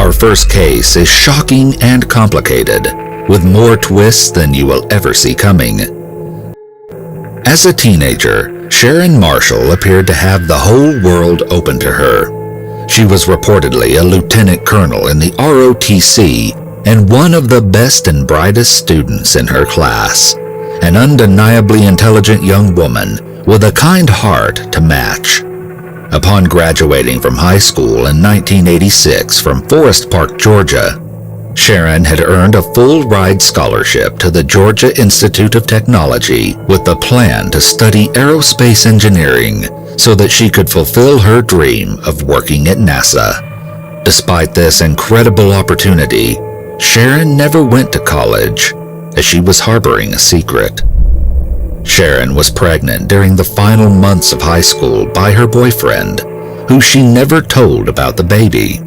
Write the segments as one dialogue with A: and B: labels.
A: Our first case is shocking and complicated, with more twists than you will ever see coming. As a teenager, Sharon Marshall appeared to have the whole world open to her. She was reportedly a lieutenant colonel in the ROTC and one of the best and brightest students in her class, an undeniably intelligent young woman with a kind heart to match. Upon graduating from high school in 1986 from Forest Park, Georgia, Sharon had earned a full-ride scholarship to the Georgia Institute of Technology with the plan to study aerospace engineering so that she could fulfill her dream of working at NASA. Despite this incredible opportunity, Sharon never went to college, as she was harboring a secret. Sharon was pregnant during the final months of high school by her boyfriend, who she never told about the baby.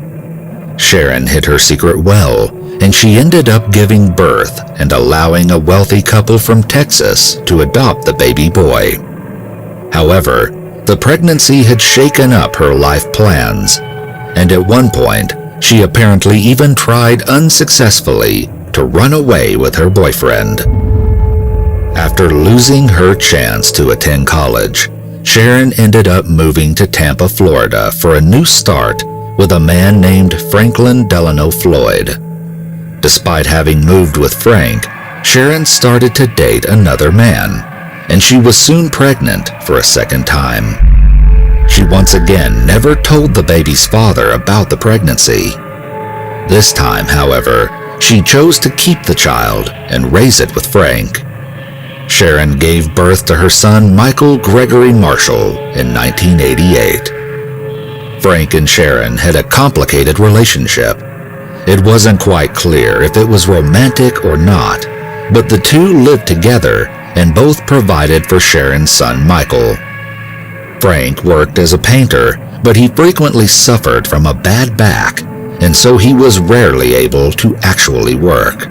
A: Sharon hid her secret well, and she ended up giving birth and allowing a wealthy couple from Texas to adopt the baby boy. However, the pregnancy had shaken up her life plans, and at one point, she apparently even tried unsuccessfully to run away with her boyfriend. After losing her chance to attend college, Sharon ended up moving to Tampa, Florida for a new start with a man named Franklin Delano Floyd. Despite having moved with Frank, Sharon started to date another man, and she was soon pregnant for a second time. She once again never told the baby's father about the pregnancy. This time, however, she chose to keep the child and raise it with Frank. Sharon gave birth to her son Michael Gregory Marshall in 1988. Frank and Sharon had a complicated relationship. It wasn't quite clear if it was romantic or not, but the two lived together and both provided for Sharon's son Michael. Frank worked as a painter, but he frequently suffered from a bad back, and so he was rarely able to actually work.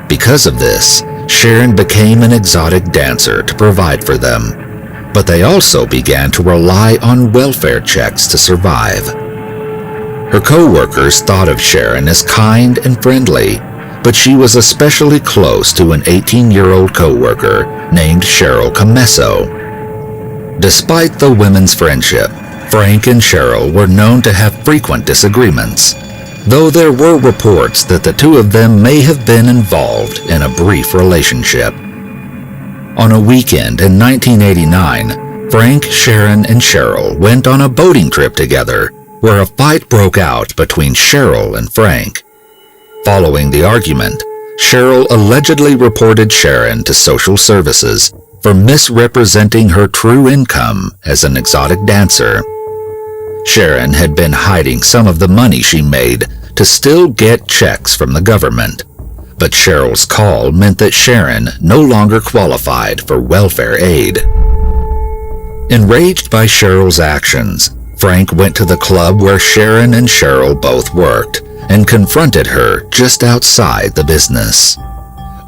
A: Because of this, Sharon became an exotic dancer to provide for them, but they also began to rely on welfare checks to survive. Her co-workers thought of Sharon as kind and friendly, but she was especially close to an 18-year-old co-worker named Cheryl Camesso. Despite the women's friendship, Frank and Cheryl were known to have frequent disagreements, though there were reports that the two of them may have been involved in a brief relationship. On a weekend in 1989, Frank, Sharon, and Cheryl went on a boating trip together, where a fight broke out between Cheryl and Frank. Following the argument, Cheryl allegedly reported Sharon to social services for misrepresenting her true income as an exotic dancer. Sharon had been hiding some of the money she made to still get checks from the government, but Cheryl's call meant that Sharon no longer qualified for welfare aid. Enraged by Cheryl's actions, Frank went to the club where Sharon and Cheryl both worked and confronted her just outside the business.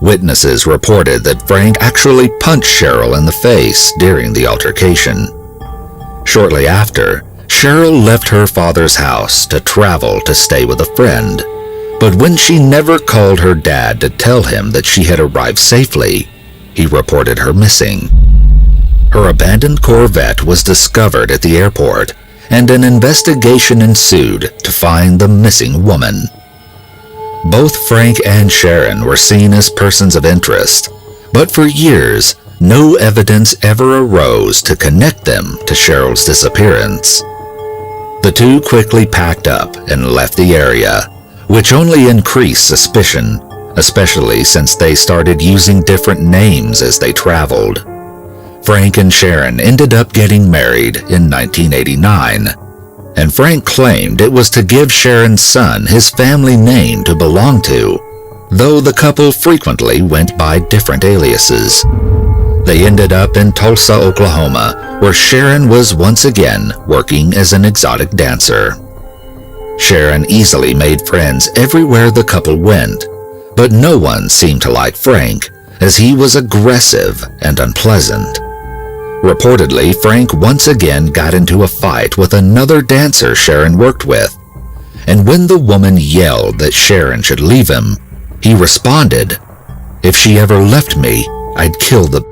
A: Witnesses reported that Frank actually punched Cheryl in the face during the altercation. Shortly after, Cheryl left her father's house to travel to stay with a friend, but when she never called her dad to tell him that she had arrived safely, he reported her missing. Her abandoned Corvette was discovered at the airport, and an investigation ensued to find the missing woman. Both Frank and Sharon were seen as persons of interest, but for years, no evidence ever arose to connect them to Cheryl's disappearance. The two quickly packed up and left the area, which only increased suspicion, especially since they started using different names as they traveled. Frank and Sharon ended up getting married in 1989, and Frank claimed it was to give Sharon's son his family name to belong to, though the couple frequently went by different aliases. They ended up in Tulsa, Oklahoma, where Sharon was once again working as an exotic dancer. Sharon easily made friends everywhere the couple went, but no one seemed to like Frank, as he was aggressive and unpleasant. Reportedly, Frank once again got into a fight with another dancer Sharon worked with, and when the woman yelled that Sharon should leave him, he responded, "If she ever left me, I'd kill the..."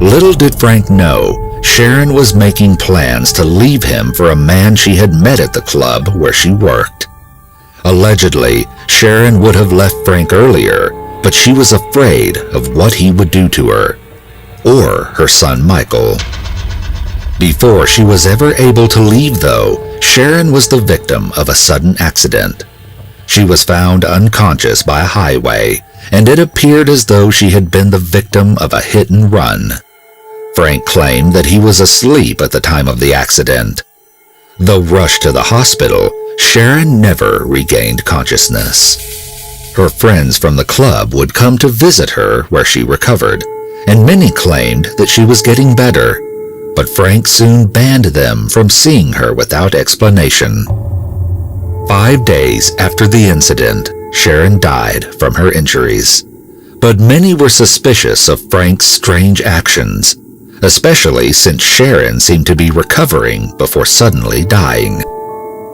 A: Little did Frank know, Sharon was making plans to leave him for a man she had met at the club where she worked. Allegedly, Sharon would have left Frank earlier, but she was afraid of what he would do to her, or her son Michael. Before she was ever able to leave, though, Sharon was the victim of a sudden accident. She was found unconscious by a highway, and it appeared as though she had been the victim of a hit and run. Frank claimed that he was asleep at the time of the accident. Though rushed to the hospital, Sharon never regained consciousness. Her friends from the club would come to visit her where she recovered, and many claimed that she was getting better, but Frank soon banned them from seeing her without explanation. 5 days after the incident, Sharon died from her injuries, but many were suspicious of Frank's strange actions, especially since Sharon seemed to be recovering before suddenly dying.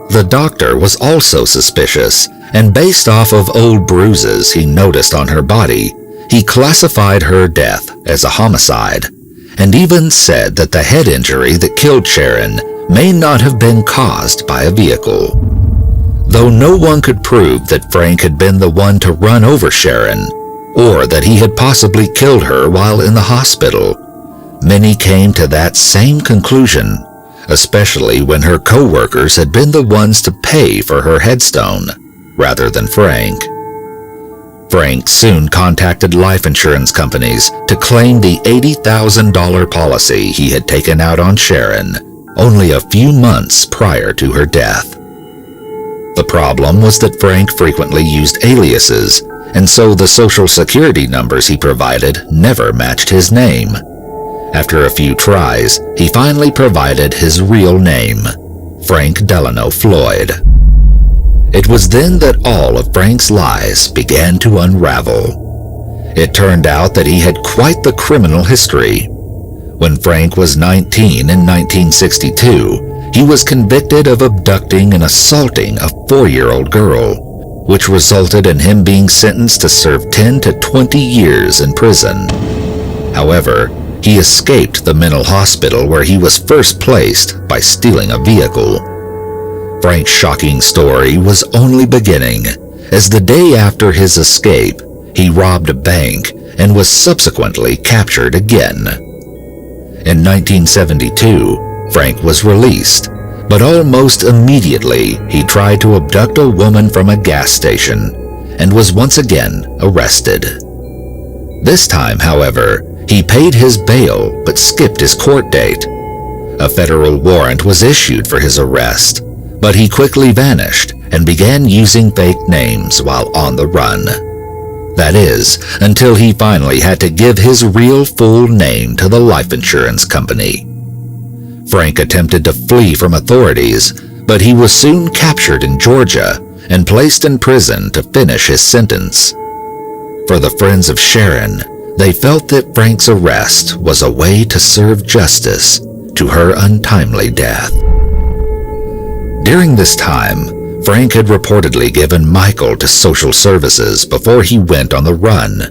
A: The doctor was also suspicious, and based off of old bruises he noticed on her body, he classified her death as a homicide, and even said that the head injury that killed Sharon may not have been caused by a vehicle. Though no one could prove that Frank had been the one to run over Sharon, or that he had possibly killed her while in the hospital, many came to that same conclusion, especially when her co-workers had been the ones to pay for her headstone, rather than Frank. Frank soon contacted life insurance companies to claim the $80,000 policy he had taken out on Sharon only a few months prior to her death. The problem was that Frank frequently used aliases, and so the social security numbers he provided never matched his name. After a few tries, he finally provided his real name, Frank Delano Floyd. It was then that all of Frank's lies began to unravel. It turned out that he had quite the criminal history. When Frank was 19 in 1962, he was convicted of abducting and assaulting a 4-year-old girl, which resulted in him being sentenced to serve 10 to 20 years in prison. However, he escaped the mental hospital where he was first placed by stealing a vehicle. Frank's shocking story was only beginning, as the day after his escape, he robbed a bank and was subsequently captured again. In 1972, Frank was released, but almost immediately he tried to abduct a woman from a gas station and was once again arrested. This time, however, he paid his bail but skipped his court date. A federal warrant was issued for his arrest, but he quickly vanished and began using fake names while on the run. That is, until he finally had to give his real full name to the life insurance company. Frank attempted to flee from authorities, but he was soon captured in Georgia and placed in prison to finish his sentence. For the friends of Sharon, they felt that Frank's arrest was a way to serve justice to her untimely death. During this time, Frank had reportedly given Michael to social services before he went on the run,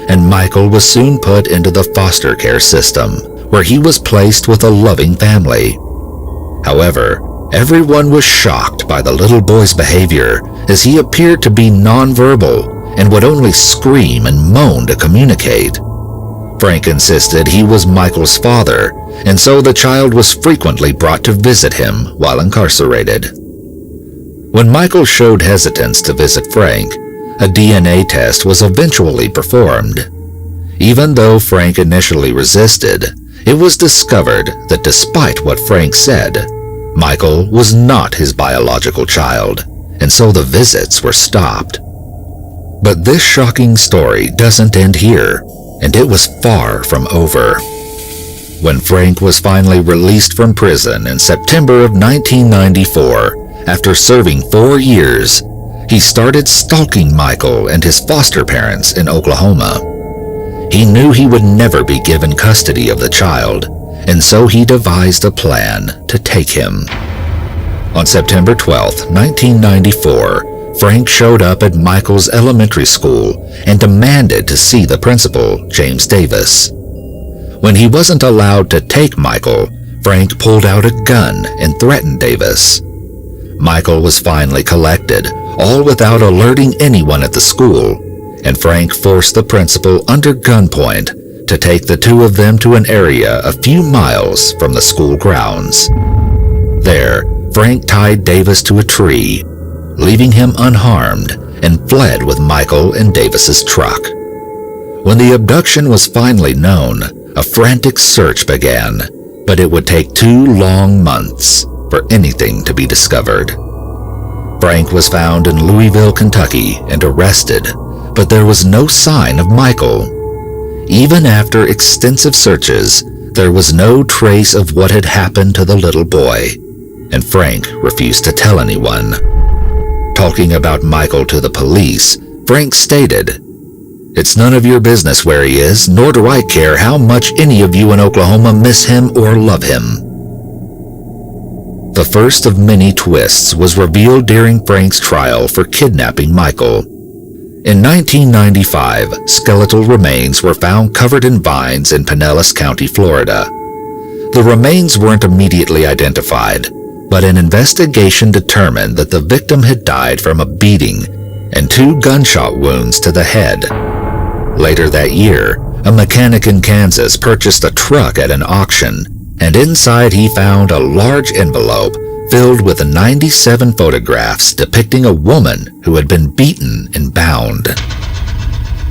A: and Michael was soon put into the foster care system, where he was placed with a loving family. However, everyone was shocked by the little boy's behavior, as he appeared to be nonverbal and would only scream and moan to communicate. Frank insisted he was Michael's father, and so the child was frequently brought to visit him while incarcerated. When Michael showed hesitance to visit Frank, a DNA test was eventually performed. Even though Frank initially resisted, it was discovered that despite what Frank said, Michael was not his biological child, and so the visits were stopped. But this shocking story doesn't end here, and it was far from over. When Frank was finally released from prison in September of 1994, after serving 4 years, he started stalking Michael and his foster parents in Oklahoma. He knew he would never be given custody of the child, and so he devised a plan to take him. On September 12, 1994, Frank showed up at Michael's elementary school and demanded to see the principal, James Davis. When he wasn't allowed to take Michael, Frank pulled out a gun and threatened Davis. Michael was finally collected, all without alerting anyone at the school, and Frank forced the principal under gunpoint to take the two of them to an area a few miles from the school grounds. There, Frank tied Davis to a tree, leaving him unharmed, and fled with Michael in Davis's truck. When the abduction was finally known, a frantic search began, but it would take 2 long months for anything to be discovered. Frank was found in Louisville, Kentucky, and arrested, but there was no sign of Michael. Even after extensive searches, there was no trace of what had happened to the little boy, and Frank refused to tell anyone. Talking about Michael to the police, Frank stated, "It's none of your business where he is, nor do I care how much any of you in Oklahoma miss him or love him." The first of many twists was revealed during Frank's trial for kidnapping Michael. In 1995, skeletal remains were found covered in vines in Pinellas County, Florida. The remains weren't immediately identified, but an investigation determined that the victim had died from a beating and 2 gunshot wounds to the head. Later that year, a mechanic in Kansas purchased a truck at an auction, and inside he found a large envelope filled with 97 photographs depicting a woman who had been beaten and bound.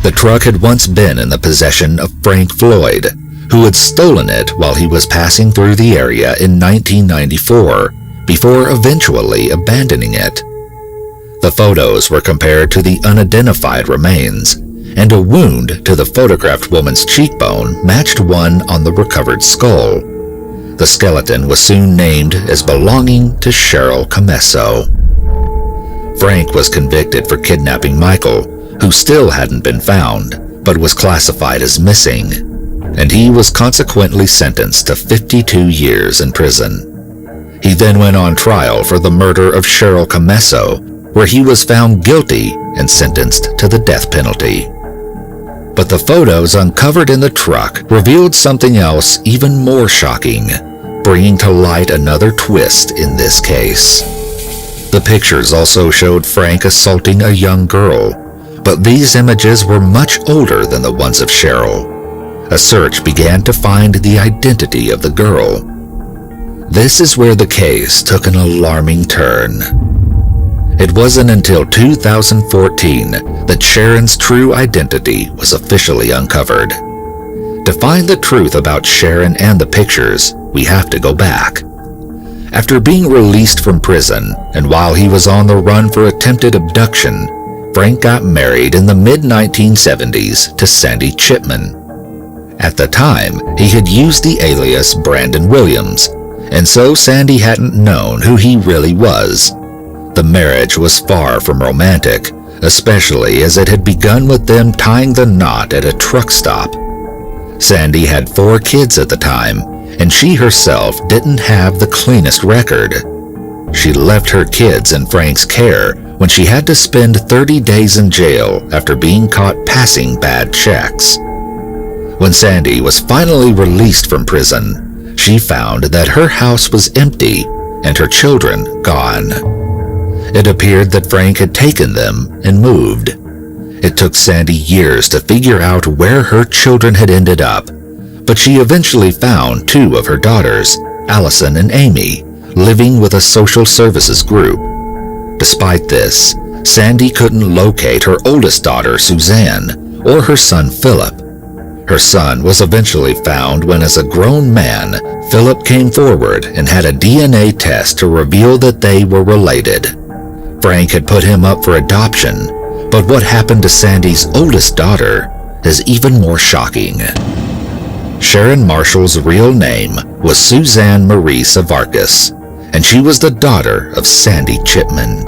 A: The truck had once been in the possession of Frank Floyd, who had stolen it while he was passing through the area in 1994, before eventually abandoning it. The photos were compared to the unidentified remains, and a wound to the photographed woman's cheekbone matched one on the recovered skull. The skeleton was soon named as belonging to Cheryl Camesso. Frank was convicted for kidnapping Michael, who still hadn't been found, but was classified as missing, and he was consequently sentenced to 52 years in prison. He then went on trial for the murder of Cheryl Camesso, where he was found guilty and sentenced to the death penalty. But the photos uncovered in the truck revealed something else even more shocking, bringing to light another twist in this case. The pictures also showed Frank assaulting a young girl, but these images were much older than the ones of Cheryl. A search began to find the identity of the girl. This is where the case took an alarming turn. It wasn't until 2014 that Sharon's true identity was officially uncovered. To find the truth about Sharon and the pictures, we have to go back. After being released from prison, and while he was on the run for attempted abduction, Frank got married in the mid-1970s to Sandy Chipman. At the time, he had used the alias Brandon Williams, and so Sandy hadn't known who he really was. The marriage was far from romantic, especially as it had begun with them tying the knot at a truck stop. Sandy had 4 kids at the time, and she herself didn't have the cleanest record. She left her kids in Frank's care when she had to spend 30 days in jail after being caught passing bad checks. When Sandy was finally released from prison, she found that her house was empty and her children gone. It appeared that Frank had taken them and moved. It took Sandy years to figure out where her children had ended up, but she eventually found 2 of her daughters, Allison and Amy, living with a social services group. Despite this, Sandy couldn't locate her oldest daughter, Suzanne, or her son, Philip. Her son was eventually found when, as a grown man, Philip came forward and had a DNA test to reveal that they were related. Frank had put him up for adoption, but what happened to Sandy's oldest daughter is even more shocking. Sharon Marshall's real name was Suzanne Marie Savarkis, and she was the daughter of Sandy Chipman.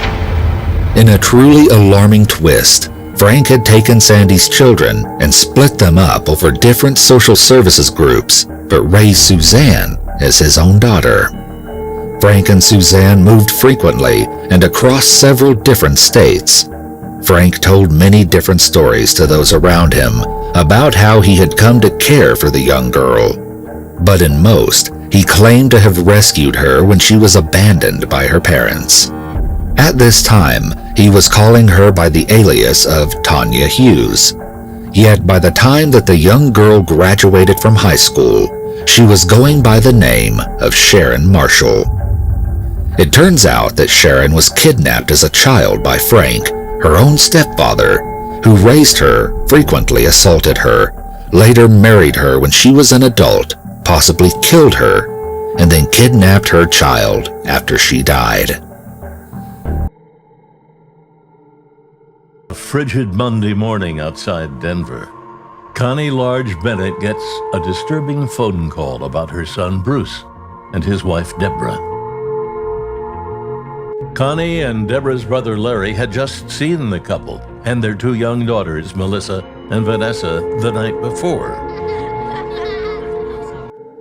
A: In a truly alarming twist, Frank had taken Sandy's children and split them up over different social services groups, but raised Suzanne as his own daughter. Frank and Suzanne moved frequently and across several different states. Frank told many different stories to those around him about how he had come to care for the young girl, but in most, he claimed to have rescued her when she was abandoned by her parents. At this time, he was calling her by the alias of Tanya Hughes. Yet by the time that the young girl graduated from high school, she was going by the name of Sharon Marshall. It turns out that Sharon was kidnapped as a child by Frank, her own stepfather, who raised her, frequently assaulted her, later married her when she was an adult, possibly killed her, and then kidnapped her child after she died.
B: A frigid Monday morning outside Denver, Connie Large Bennett gets a disturbing phone call about her son Bruce and his wife Deborah. Connie and Deborah's brother Larry had just seen the couple and their two young daughters, Melissa and Vanessa, the night before.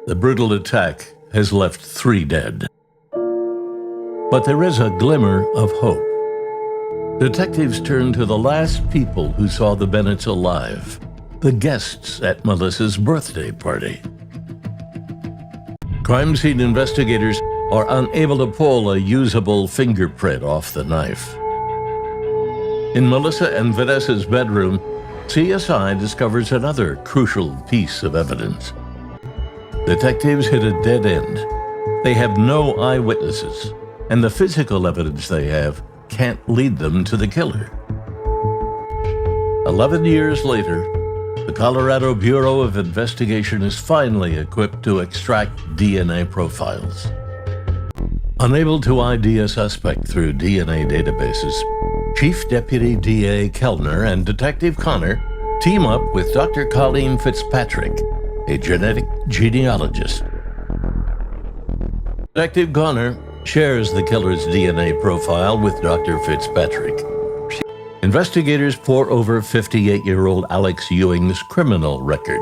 B: The brutal attack has left 3 dead. But there is a glimmer of hope. Detectives turn to the last people who saw the Bennetts alive, the guests at Melissa's birthday party. Crime scene investigators are unable to pull a usable fingerprint off the knife. In Melissa and Vanessa's bedroom, CSI discovers another crucial piece of evidence. Detectives hit a dead end. They have no eyewitnesses, and the physical evidence they have can't lead them to the killer. 11 years later, the Colorado Bureau of Investigation is finally equipped to extract DNA profiles. Unable to ID a suspect through DNA databases, Chief Deputy DA Kellner and Detective Connor team up with Dr. Colleen Fitzpatrick, a genetic genealogist. Detective Connor shares the killer's DNA profile with Dr. Fitzpatrick. Investigators pore over 58-year-old Alex Ewing's criminal record.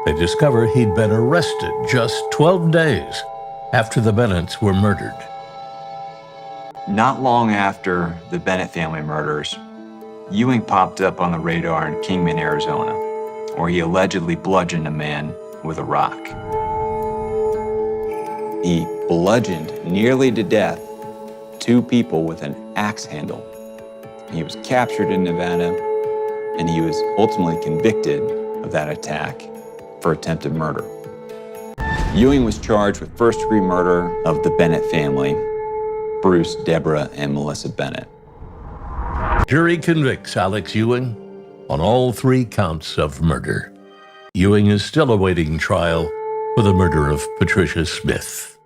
B: They discover he'd been arrested just 12 days after the Bennetts were murdered.
C: Not long after the Bennett family murders, Ewing popped up on the radar in Kingman, Arizona, where he allegedly bludgeoned a man with a rock. He bludgeoned nearly to death 2 people with an axe handle. He was captured in Nevada, and he was ultimately convicted of that attack for attempted murder. Ewing was charged with first-degree murder of the Bennett family, Bruce, Deborah, and Melissa Bennett.
B: Jury convicts Alex Ewing on all 3 counts of murder. Ewing is still awaiting trial for the murder of Patricia Smith.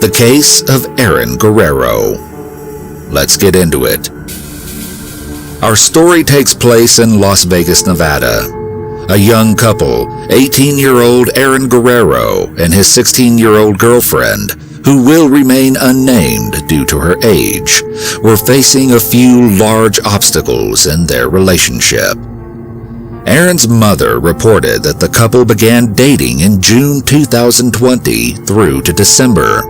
A: The case of Aaron Guerrero. Let's get into it. Our story takes place in Las Vegas, Nevada. A young couple, 18-year-old Aaron Guerrero and his 16-year-old girlfriend, who will remain unnamed due to her age, were facing a few large obstacles in their relationship. Aaron's mother reported that the couple began dating in June 2020 through to December.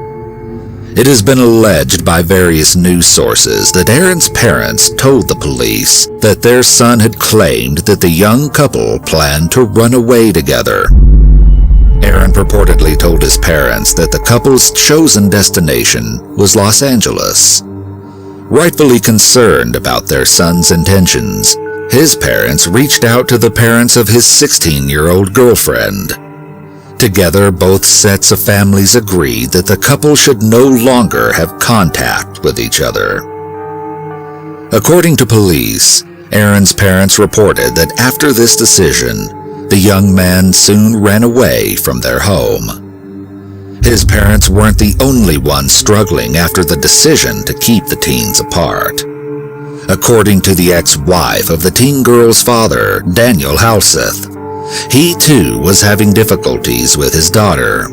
A: It has been alleged by various news sources that Aaron's parents told the police that their son had claimed that the young couple planned to run away together. Aaron purportedly told his parents that the couple's chosen destination was Los Angeles. Rightfully concerned about their son's intentions, his parents reached out to the parents of his 16-year-old girlfriend. Together, both sets of families agreed that the couple should no longer have contact with each other. According to police, Aaron's parents reported that after this decision, the young man soon ran away from their home. His parents weren't the only ones struggling after the decision to keep the teens apart. According to the ex-wife of the teen girl's father, Daniel Halseth, he too was having difficulties with his daughter.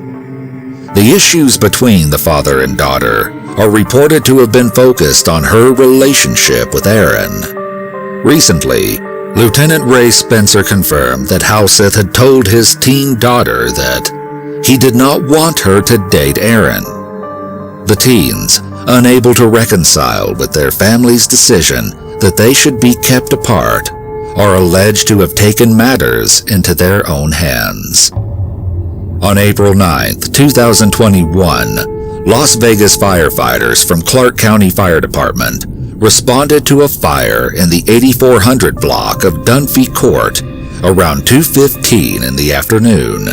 A: The issues between the father and daughter are reported to have been focused on her relationship with Aaron. Recently, Lieutenant Ray Spencer confirmed that Halseth had told his teen daughter that He did not want her to date Aaron. The teens, unable to reconcile with their family's decision that they should be kept apart, are alleged to have taken matters into their own hands. On April 9, 2021, Las Vegas firefighters from Clark County Fire Department responded to a fire in the 8400 block of Dunphy Court around 2:15 in the afternoon.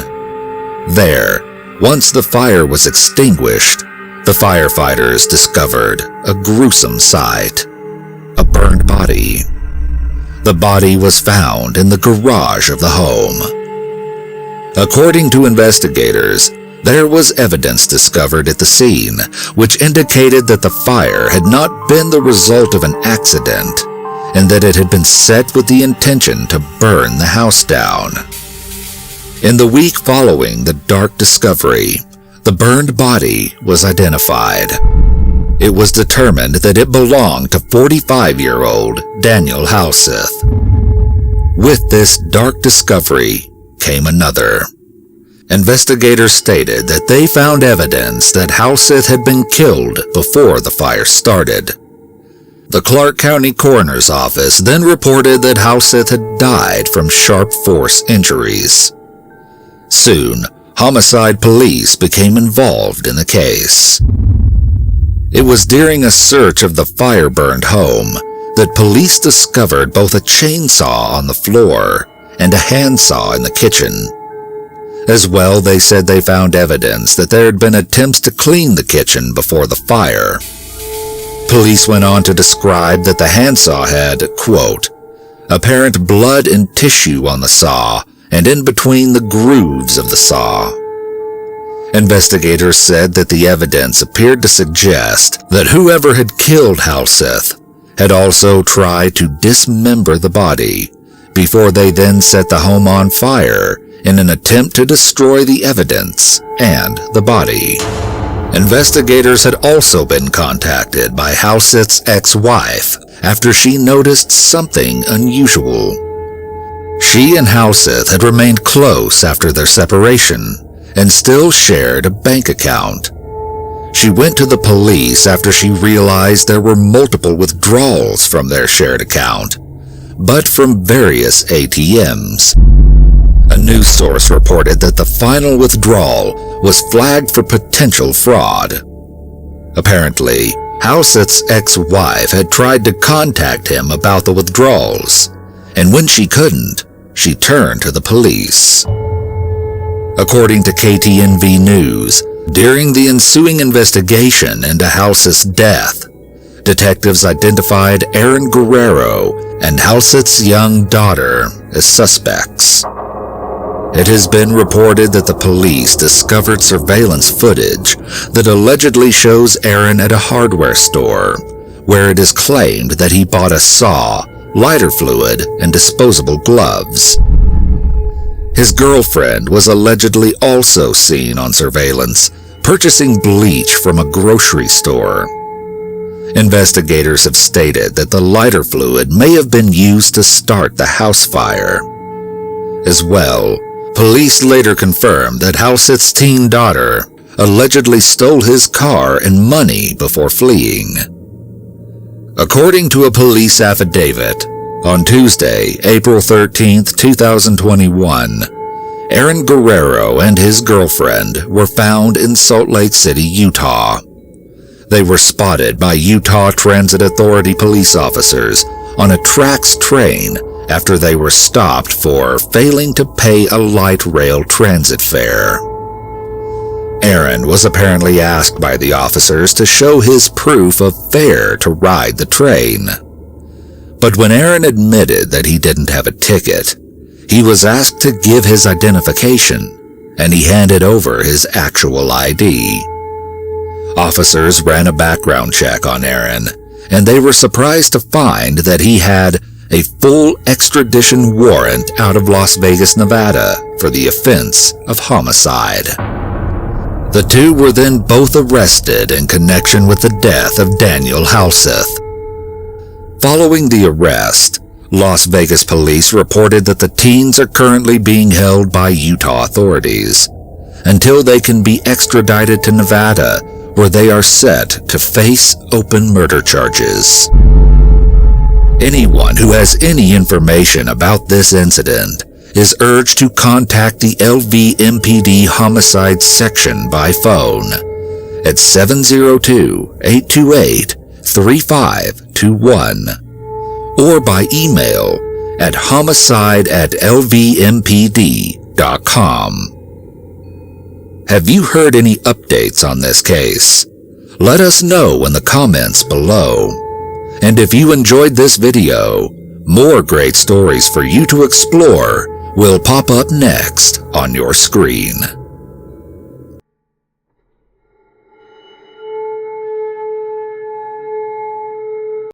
A: There, once the fire was extinguished, the firefighters discovered a gruesome sight: a burned body. The body was found in the garage of the home. According to investigators, there was evidence discovered at the scene which indicated that the fire had not been the result of an accident and that it had been set with the intention to burn the house down. In the week following the dark discovery, the burned body was identified. It was determined that it belonged to 45-year-old Daniel Halseth. With this dark discovery came another. Investigators stated that they found evidence that Halseth had been killed before the fire started. The Clark County Coroner's Office then reported that Halseth had died from sharp force injuries. Soon, homicide police became involved in the case. It was during a search of the fire-burned home that police discovered both a chainsaw on the floor and a handsaw in the kitchen. As well, they said they found evidence that there had been attempts to clean the kitchen before the fire. Police went on to describe that the handsaw had, quote, apparent blood and tissue on the saw and in between the grooves of the saw. Investigators said that the evidence appeared to suggest that whoever had killed Halseth had also tried to dismember the body before they then set the home on fire in an attempt to destroy the evidence and the body. Investigators had also been contacted by Halseth's ex-wife after she noticed something unusual. She and Halseth had remained close after their separation and still shared a bank account. She went to the police after she realized there were multiple withdrawals from their shared account, but from various ATMs. A news source reported that the final withdrawal was flagged for potential fraud. Apparently, Halseth's ex-wife had tried to contact him about the withdrawals, and when she couldn't, she turned to the police. According to KTNV News, during the ensuing investigation into Halseth's death, detectives identified Aaron Guerrero and Halseth's young daughter as suspects. It has been reported that the police discovered surveillance footage that allegedly shows Aaron at a hardware store, where it is claimed that he bought a saw, lighter fluid, and disposable gloves. His girlfriend was allegedly also seen on surveillance, purchasing bleach from a grocery store. Investigators have stated that the lighter fluid may have been used to start the house fire. As well, police later confirmed that Halseth's teen daughter allegedly stole his car and money before fleeing. According to a police affidavit, on Tuesday, April 13, 2021, Aaron Guerrero and his girlfriend were found in Salt Lake City, Utah. They were spotted by Utah Transit Authority police officers on a TRAX train after they were stopped for failing to pay a light rail transit fare. Aaron was apparently asked by the officers to show his proof of fare to ride the train. But when Aaron admitted that he didn't have a ticket, he was asked to give his identification, and he handed over his actual ID. Officers ran a background check on Aaron, and they were surprised to find that he had a full extradition warrant out of Las Vegas, Nevada, for the offense of homicide. The two were then both arrested in connection with the death of Daniel Halseth. Following the arrest, Las Vegas police reported that the teens are currently being held by Utah authorities. until they can be extradited to Nevada, where they are set to face open murder charges. Anyone who has any information about this incident is urged to contact the LVMPD Homicide Section by phone at 702-828-3521 or by email at homicide@lvmpd.com. Have you heard any updates on this case? Let us know in the comments below. And if you enjoyed this video, more great stories for you to explore will pop up next on your screen.